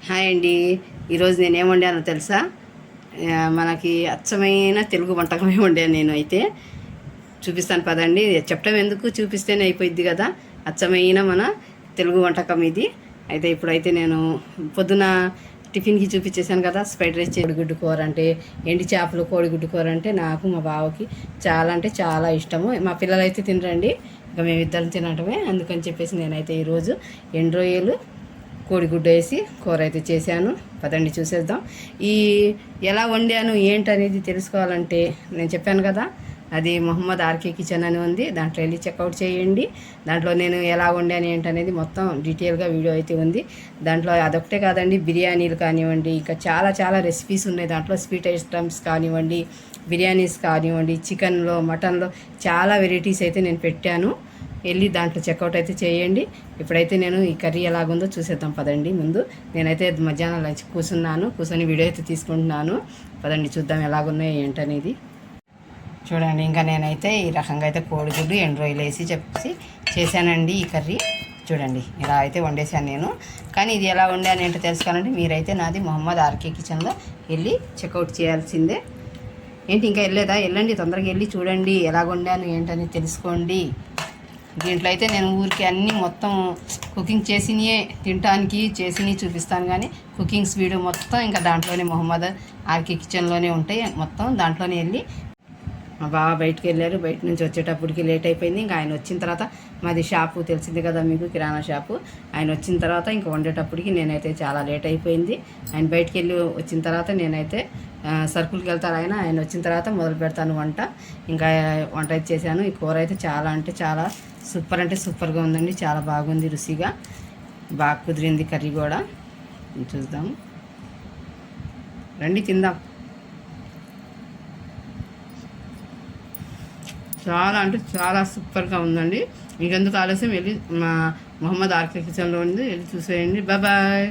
Hi అండి. ఈరోజు నేను ఏం వండానో తెలుసా? మనకి అచ్చమైన తెలుగు వంటకమే వండాను నేను. అయితే చూపిస్తాను పదండి. చెప్పడం ఎందుకు, చూపిస్తేనే అయిపోయింది కదా. అచ్చమైన మన తెలుగు వంటకం ఇది. అయితే ఇప్పుడైతే నేను పొద్దున టిఫిన్కి చూపించేశాను కదా, స్ప్రైడ్ రైస్ కోడిగుడ్డు కూర అంటే, ఎండి చేపలు కోడిగుడ్డు కూర అంటే నాకు మా బావకి చాలా అంటే చాలా ఇష్టము. మా పిల్లలు అయితే తినరండి, ఇక మేమిద్దరం తినటమే. అందుకని చెప్పేసి నేనైతే ఈరోజు ఎండు రొయ్యలు కోడిగుడ్డు వేసి కూర అయితే చేశాను. పదండి చూసేద్దాం. ఈ ఎలా వండాను ఏంటనేది తెలుసుకోవాలంటే నేను చెప్పాను కదా, అది మొహమ్మద్ ఆర్కే కిచెన్ అని ఉంది, దాంట్లో వెళ్ళి చెక్అవుట్ చేయండి. దాంట్లో నేను ఎలా వండాను ఏంటనేది మొత్తం డీటెయిల్గా వీడియో అయితే ఉంది. దాంట్లో అదొకటే కాదండి, బిర్యానీలు కానివ్వండి, ఇంకా చాలా చాలా రెసిపీస్ ఉన్నాయి దాంట్లో. స్వీట్ ఐటమ్స్ కానివ్వండి, బిర్యానీస్ కానివ్వండి, చికెన్లో మటన్లో చాలా వెరైటీస్ అయితే నేను పెట్టాను. వెళ్ళి దాంట్లో చెక్అవుట్ అయితే చేయండి. ఇప్పుడైతే నేను ఈ కర్రీ ఎలాగుందో చూసేద్దాం పదండి. ముందు నేనైతే మధ్యాహ్నం లంచ్ కూర్చొని వీడియో అయితే తీసుకుంటున్నాను. పదండి చూద్దాం ఎలాగున్నాయి ఏంటనేది. చూడండి, ఇంకా నేనైతే ఈ రకంగా అయితే కోడిగుడ్డు ఎండు రొయ్యలు వేసి చేశానండి ఈ కర్రీ. చూడండి, ఇలా అయితే వండేసాను నేను. కానీ ఇది ఎలా వండాను ఏంటో తెలుసుకోవాలంటే మీరైతే నాది మొహమ్మద్ ఆర్కే కిచెన్లో వెళ్ళి చెక్అవుట్ చేయాల్సిందే. ఏంటి ఇంకా వెళ్ళలేదా? వెళ్ళండి, తొందరగా వెళ్ళి చూడండి ఎలా వండాను ఏంటని తెలుసుకోండి. దీంట్లో అయితే నేను ఊరికి అన్నీ మొత్తం కుకింగ్ చేసినయే, తినటానికి చేసినవి చూపిస్తాను. కానీ కుకింగ్స్ వీడియో మొత్తం ఇంకా దాంట్లోనే మొహమ్మద్ ఆర్కే కిచెన్లోనే ఉంటాయి. మొత్తం దాంట్లోనే వెళ్ళి మా బావ బయటకు వెళ్ళారు. బయట నుంచి వచ్చేటప్పటికి లేట్ అయిపోయింది. ఇంకా ఆయన వచ్చిన తర్వాత, మాది షాపు తెలిసింది కదా మీకు, కిరాణా షాపు. ఆయన వచ్చిన తర్వాత ఇంకా వండేటప్పటికి నేనైతే చాలా లేట్ అయిపోయింది. ఆయన బయటికి వెళ్ళి వచ్చిన తర్వాత నేనైతే సరుకులకి వెళ్తారు ఆయన వచ్చిన తర్వాత మొదలు పెడతాను వంట. ఇంకా వంట అయితే చేశాను. ఈ కూర అయితే చాలా అంటే చాలా సూపర్ అంటే సూపర్గా ఉందండి. చాలా బాగుంది, రుచిగా బాగా కుదిరింది కర్రీ కూడా. చూద్దాము, రండి తిందాం. చాలా అంటే చాలా సూపర్గా ఉందండి. ఇంకెందుకు ఆలస్యం, వెళ్ళి మా మొహమ్మద్ ఆర్కే కిచెన్లో ఉంది, వెళ్ళి చూసేయండి. బాయ్.